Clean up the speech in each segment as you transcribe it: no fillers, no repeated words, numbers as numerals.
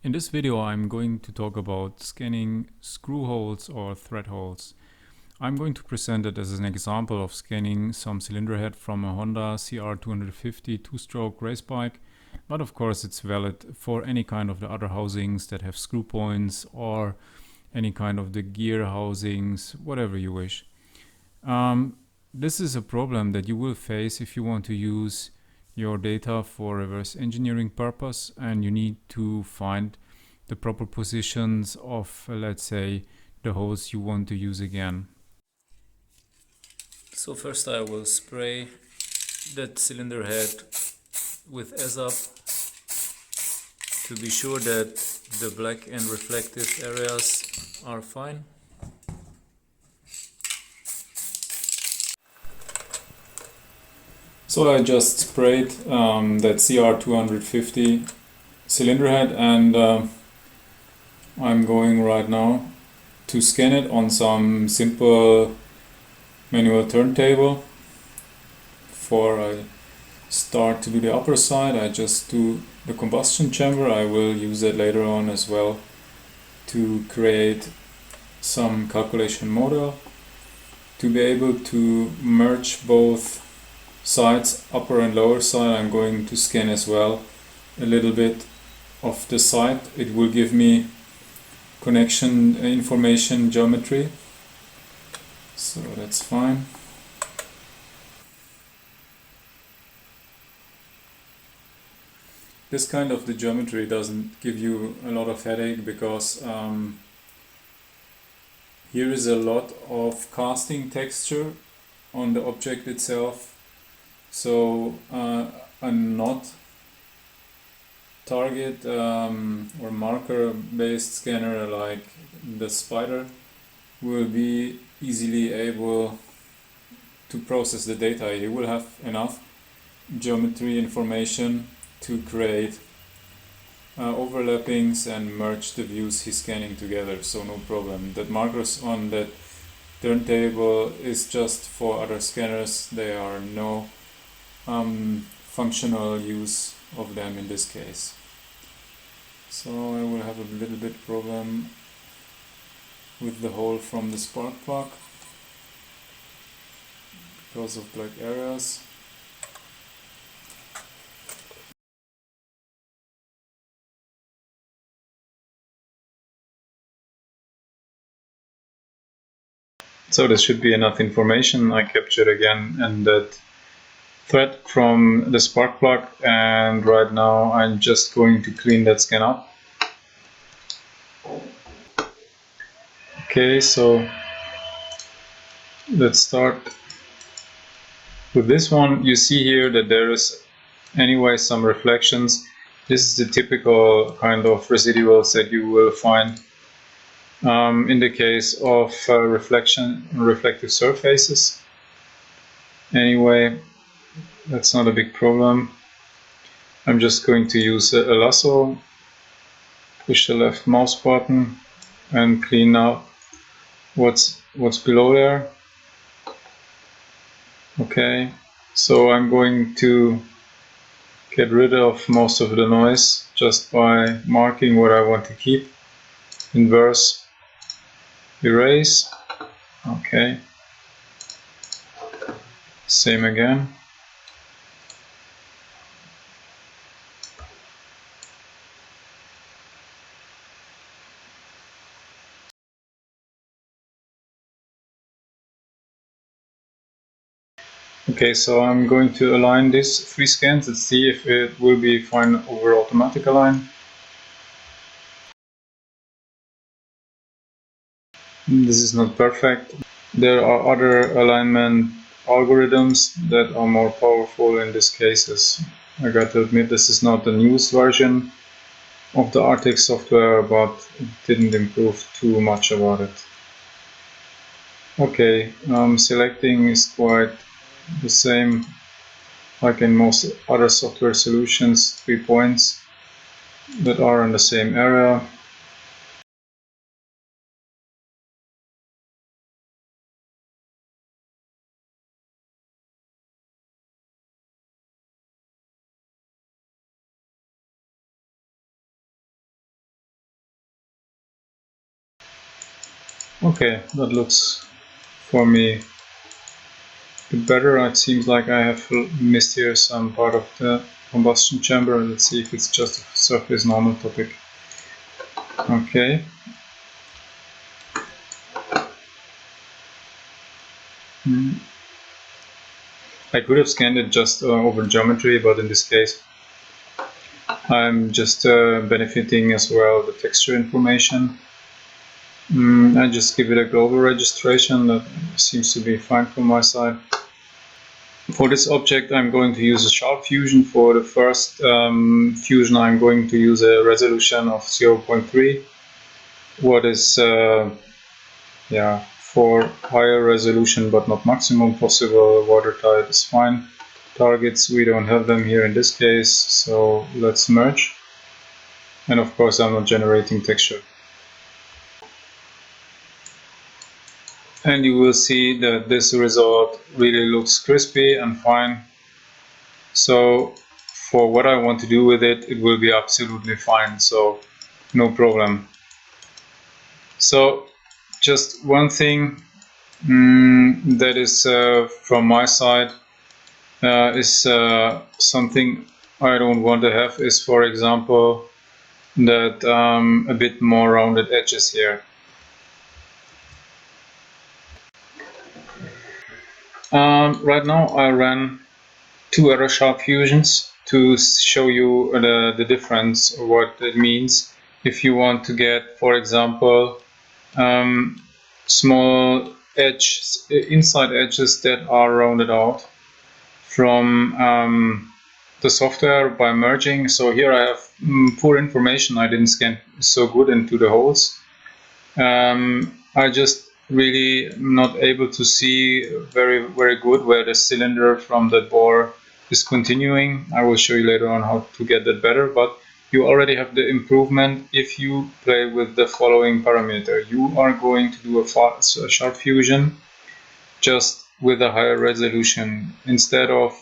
In this video I'm going to talk about scanning screw holes or thread holes. I'm going to present it as an example of scanning some cylinder head from a Honda CR250 two-stroke race bike, but of course it's valid for any kind of the other housings that have screw points or any kind of the gear housings, whatever you wish. This is a problem that you will face if you want to use your data for reverse engineering purpose and you need to find the proper positions of, let's say, the holes you want to use again. So first I will spray that cylinder head with ASAP to be sure that the black and reflective areas are fine. So I just sprayed that CR250 cylinder head and I'm going right now to scan it on some simple manual turntable. Before I start to do the upper side, I just do the combustion chamber. I will use it later on as well to create some calculation model to be able to merge both sides, upper and lower side. I'm going to scan as well a little bit of the side. It will give me connection information geometry, so that's fine. This kind of the geometry doesn't give you a lot of headache because here is a lot of casting texture on the object itself. So a not target or marker based scanner like the Spider will be easily able to process the data. You will have enough geometry information to create overlappings and merge the views he's scanning together, so no problem. That markers on that turntable is just for other scanners. There are no functional use of them in this case. So I will have a little bit problem with the hole from the spark plug because of black areas. So this should be enough information. I captured again and that thread from the spark plug, and right now I'm just going to clean that scan up. Okay, so let's start with this one. You see here that there is anyway some reflections. This is the typical kind of residuals that you will find in the case of reflective surfaces. Anyway, that's not a big problem. I'm just going to use a lasso, push the left mouse button and clean up what's below there. Okay, so I'm going to get rid of most of the noise just by marking what I want to keep. Inverse erase. Okay, same again. Okay, so I'm going to align these 3 scans and see if it will be fine over automatic align. This is not perfect. There are other alignment algorithms that are more powerful in these cases. I got to admit, this is not the newest version of the Artec software, but it didn't improve too much about it. Okay, selecting is quite the same like in most other software solutions, 3 points that are in the same area. Okay, that looks for me a bit better. It seems like I have missed here some part of the combustion chamber. Let's see if it's just a surface normal topic. Okay. I could have scanned it just over geometry, but in this case I'm just benefiting as well the texture information. I just give it a global registration. That seems to be fine from my side. For this object I'm going to use a sharp fusion. For the first fusion I'm going to use a resolution of 0.3. What is for higher resolution but not maximum possible watertight is fine. Targets, we don't have them here in this case, so let's merge. And of course I'm not generating texture. And you will see that this result really looks crispy and fine. So for what I want to do with it, it will be absolutely fine, so no problem. So just one thing that is from my side is something I don't want to have is, for example, that a bit more rounded edges here. Right now I ran 2 other sharp fusions to show you the difference, what it means if you want to get, for example, small inside edges that are rounded out from the software by merging. So here I have poor information. I didn't scan so good into the holes. I just really not able to see very good where the cylinder from the bore is continuing. I will show you later on how to get that better, but you already have the improvement if you play with the following parameter. You are going to do a sharp fusion just with a higher resolution. Instead of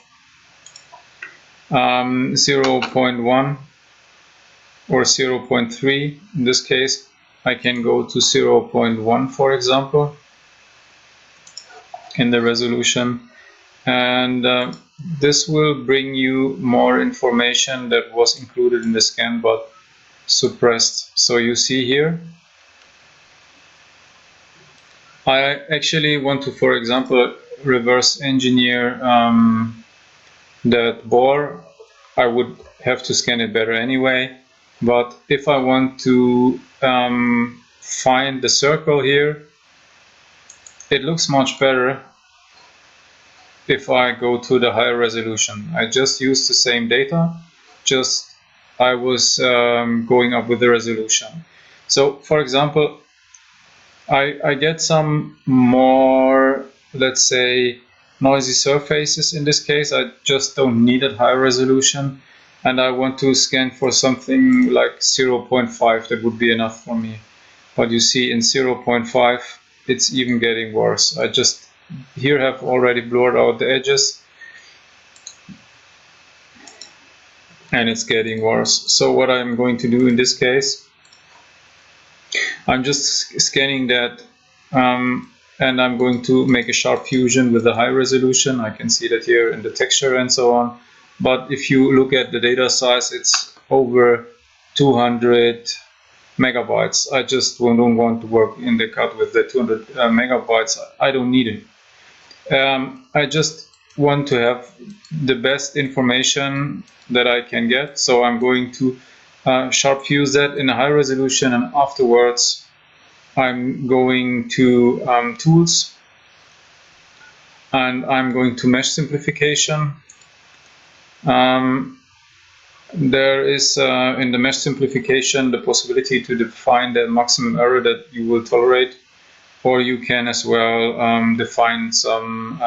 0.1 or 0.3 in this case, I can go to 0.1, for example, in the resolution, and this will bring you more information that was included in the scan but suppressed. So you see here, I actually want to, for example, reverse engineer that bore. I would have to scan it better anyway, but if I want to find the circle here, it looks much better if I go to the higher resolution. I just used the same data, just I was going up with the resolution. So for example, I get some more, let's say, noisy surfaces in this case. I just don't need a high resolution, and I want to scan for something like 0.5. That would be enough for me. But you see in 0.5 it's even getting worse. I just here have already blurred out the edges and it's getting worse. So what I'm going to do in this case, I'm just scanning that and I'm going to make a sharp fusion with a high resolution. I can see that here in the texture and so on. But if you look at the data size, it's over 200 megabytes. I just don't want to work in the cut with the 200 megabytes. I don't need it. I just want to have the best information that I can get. So I'm going to sharp fuse that in a high resolution, and afterwards I'm going to tools and I'm going to mesh simplification. There is in the mesh simplification the possibility to define the maximum error that you will tolerate, or you can as well define some,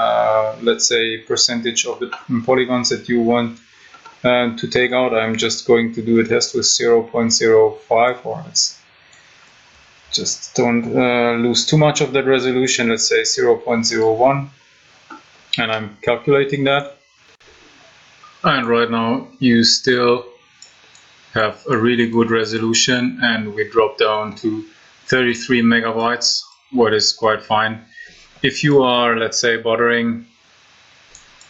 let's say, percentage of the polygons that you want to take out. I'm just going to do a test with 0.05, or let's just don't lose too much of that resolution, let's say 0.01, and I'm calculating that. And right now you still have a really good resolution, and we drop down to 33 megabytes. what is quite fine. If you are, let's say, bothering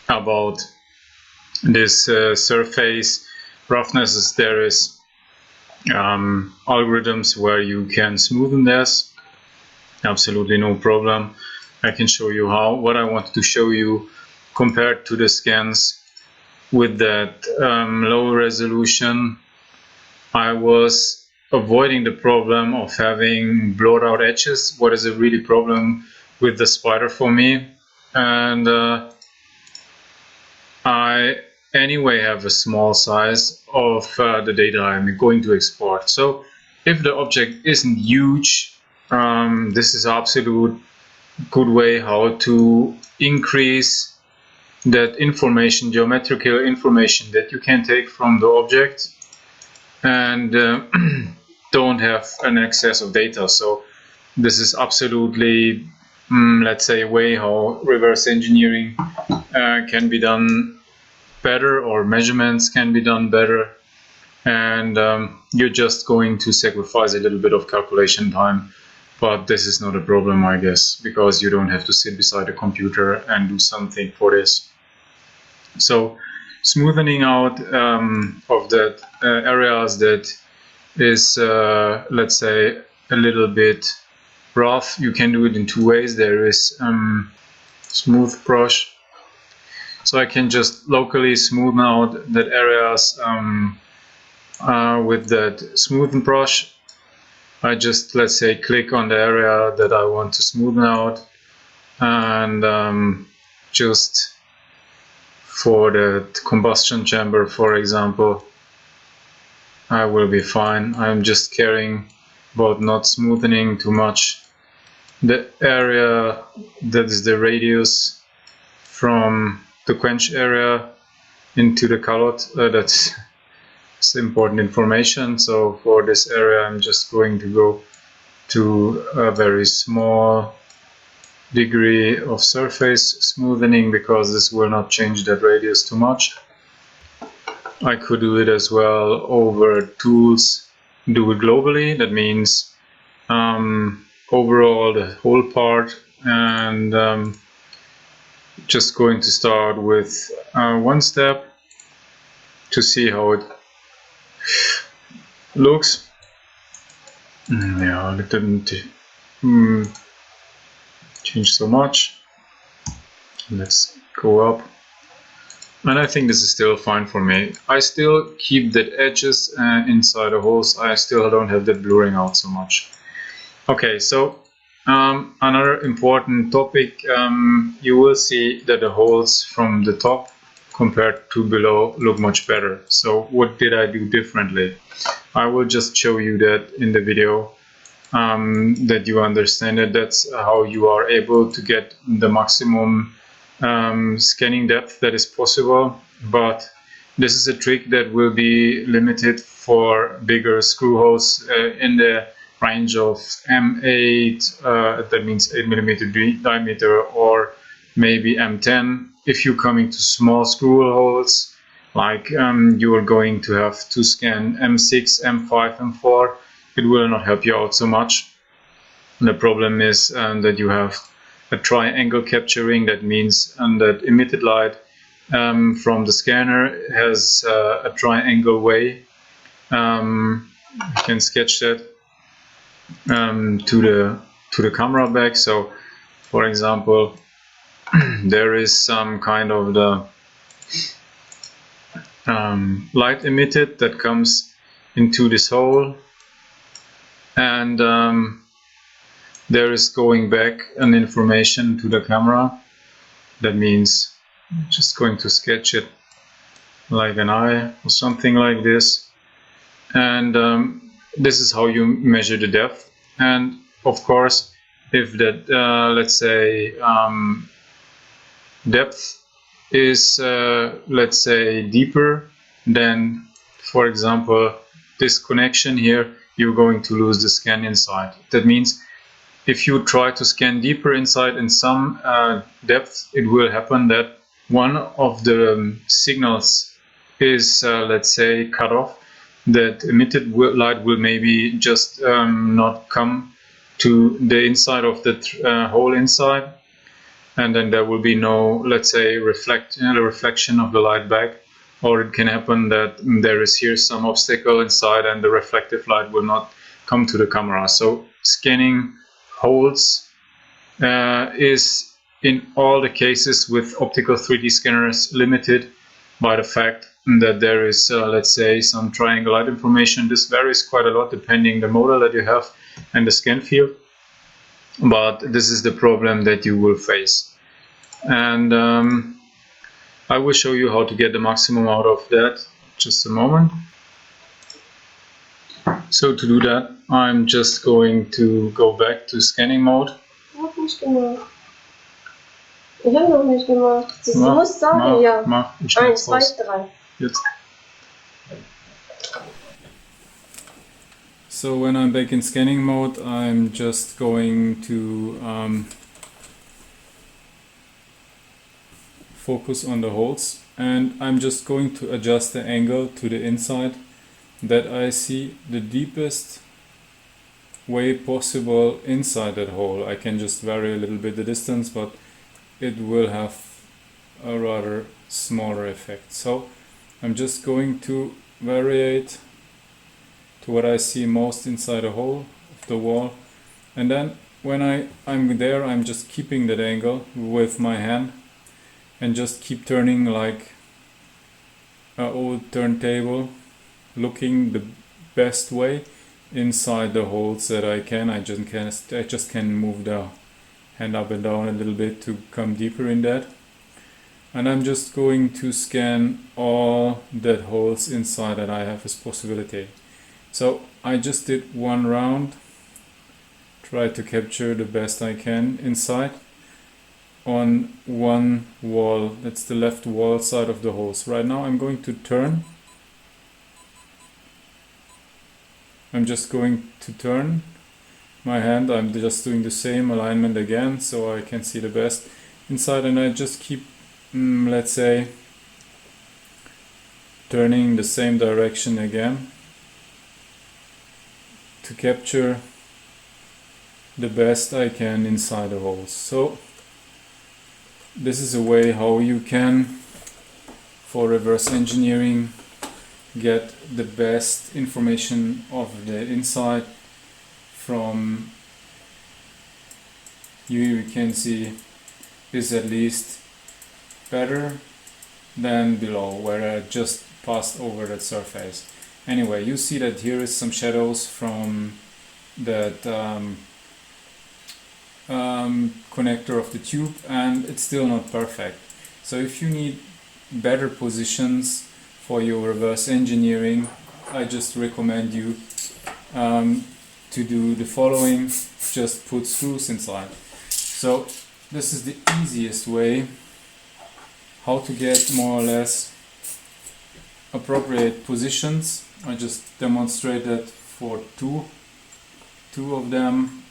about this surface roughnesses, there is algorithms where you can smoothen this. Absolutely no problem. I can show you how. What I wanted to show you, compared to the scans with that low resolution, I was avoiding the problem of having blurred out edges, what is a really problem with the Spider for me. And I anyway have a small size of the data I'm going to export. So if the object isn't huge, this is absolute good way how to increase that information, geometrical information that you can take from the object, and don't have an excess of data. So this is absolutely, let's say, a way how reverse engineering can be done better, or measurements can be done better, and you're just going to sacrifice a little bit of calculation time, but this is not a problem, I guess, because you don't have to sit beside a computer and do something for this. So smoothing out of that areas that is, let's say, a little bit rough, you can do it in two ways. There is smooth brush, so I can just locally smoothen out that areas with that smoothen brush. I just, let's say, click on the area that I want to smoothen out, and just for the combustion chamber, for example, I will be fine. I'm just caring about not smoothing too much the area that is the radius from the quench area into the calotte. That's important information. So for this area, I'm just going to go to a very small degree of surface smoothing, because this will not change that radius too much. I could do it as well over tools, do it globally. That means overall the whole part, and just going to start with one step to see how it looks. Yeah, it didn't change so much. Let's go up, and I think this is still fine for me. I still keep that edges inside the holes. I still don't have that blurring out so much. Okay, so another important topic, you will see that the holes from the top compared to below look much better. So what did I do differently? I will just show you that in the video, that you understand it. That's how you are able to get the maximum scanning depth that is possible. But this is a trick that will be limited for bigger screw holes in the range of M8, that means 8mm diameter, or maybe M10. If you're coming to small screw holes, like you are going to have to scan M6, M5, M4, it will not help you out so much. The problem is that you have a triangle capturing. That means that emitted light from the scanner has a triangle way. You can sketch that to the camera back. So for example, there is some kind of the light emitted that comes into this hole, and there is going back an information to the camera. That means I'm just going to sketch it like an eye or something like this, and this is how you measure the depth. And of course, if that let's say depth is let's say deeper than, for example, this connection here, you're going to lose the scan inside. That means if you try to scan deeper inside in some depth, it will happen that one of the signals is let's say cut off. That emitted light will maybe just not come to the inside of the hole inside, and then there will be no, let's say, reflection of the light back. Or it can happen that there is here some obstacle inside and the reflective light will not come to the camera. So scanning holes is in all the cases with optical 3D scanners limited by the fact that there is, let's say, some triangle light information. This varies quite a lot depending the model that you have and the scan field, but this is the problem that you will face. And I will show you how to get the maximum out of that. Just a moment. So to do that, I'm just going to go back to scanning mode. Hab nicht gemacht. Ich habe noch nicht gemacht. Du musst sagen, ja. Mach. 1, 2, 3. Jetzt. So when I'm back in scanning mode, I'm just going to focus on the holes, and I'm just going to adjust the angle to the inside that I see the deepest way possible inside that hole. I can just vary a little bit the distance, but it will have a rather smaller effect. So I'm just going to variate to what I see most inside a hole of the wall, and then when I'm there, I'm just keeping that angle with my hand and just keep turning like an old turntable, looking the best way inside the holes that I can. I just can move the hand up and down a little bit to come deeper in that. And I'm just going to scan all the holes inside that I have as possibility. So I just did one round, try to capture the best I can inside on one wall. That's the left wall side of the holes. Right now I'm going to turn. I'm just going to turn my hand. I'm just doing the same alignment again so I can see the best inside, and I just keep, let's say, turning the same direction again to capture the best I can inside the holes. So this is a way how you can, for reverse engineering, get the best information of the inside from you can see is at least better than below where I just passed over that surface. Anyway, you see that here is some shadows from that connector of the tube, and it's still not perfect. So if you need better positions for your reverse engineering, I just recommend you to do the following. Just put screws inside. So this is the easiest way how to get more or less appropriate positions. I just demonstrated for two of them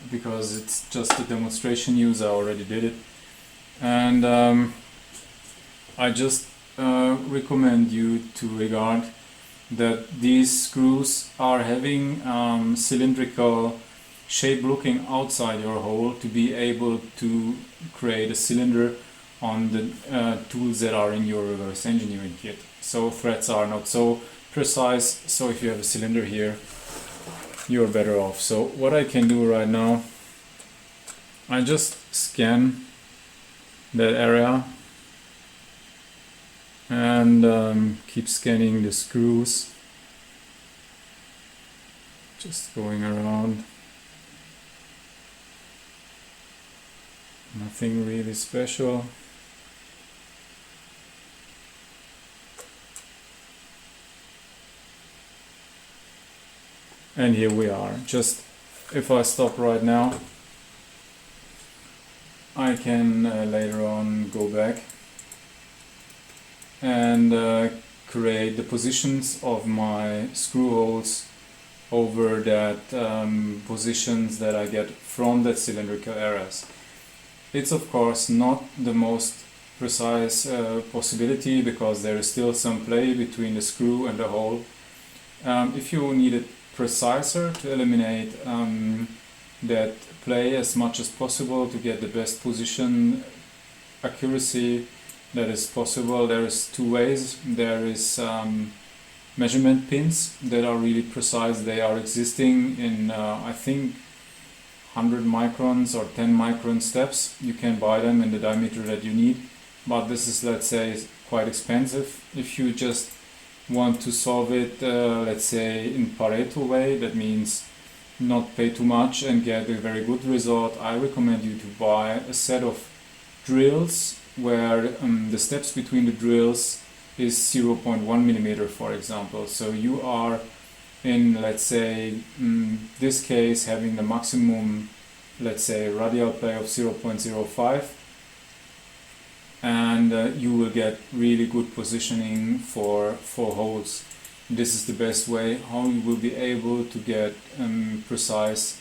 because it's just a demonstration use. I already did it, and I just recommend you to regard that these screws are having cylindrical shape looking outside your hole to be able to create a cylinder on the tools that are in your reverse engineering kit. So threads are not so precise, so if you have a cylinder here, you're better off. So what I can do right now, I just scan that area and keep scanning the screws, just going around. Nothing really special. And here we are. Just if I stop right now, I can later on go back and create the positions of my screw holes over that positions that I get from that cylindrical areas. It's of course not the most precise possibility because there is still some play between the screw and the hole. If you need it preciser to eliminate that play as much as possible to get the best position accuracy that is possible. There is two ways. There is measurement pins that are really precise. They are existing in I think 100 microns or 10 micron steps. You can buy them in the diameter that you need, but this is, let's say, quite expensive. If you just want to solve it, let's say, in Pareto way, that means not pay too much and get a very good result, I recommend you to buy a set of drills where the steps between the drills is 0.1 millimeter, for example. So you are in, let's say, this case, having the maximum, let's say, radial play of 0.05, and you will get really good positioning for holes. This is the best way how you will be able to get precise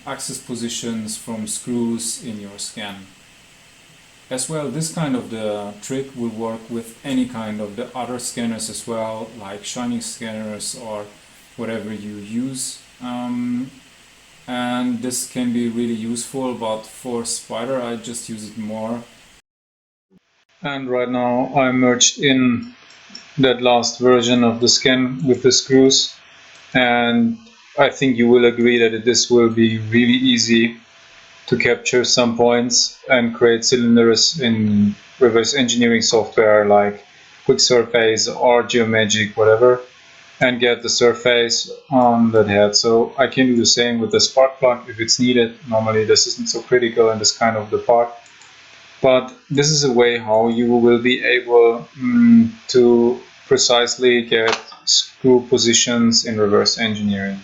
axis positions from screws in your scan. As well, this kind of the trick will work with any kind of the other scanners as well, like shining scanners or whatever you use. And this can be really useful, but for Spider I just use it more. And right now I merged in that last version of the scan with the screws, and I think you will agree that this will be really easy to capture some points and create cylinders in reverse engineering software like Quick Surface or Geomagic, whatever, and get the surface on that head. So I can do the same with the spark plug if it's needed. Normally this isn't so critical in this kind of the part, but this is a way how you will be able to precisely get screw positions in reverse engineering.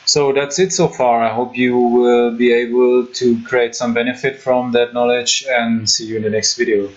So that's it so far. I hope you will be able to create some benefit from that knowledge, and see you in the next video.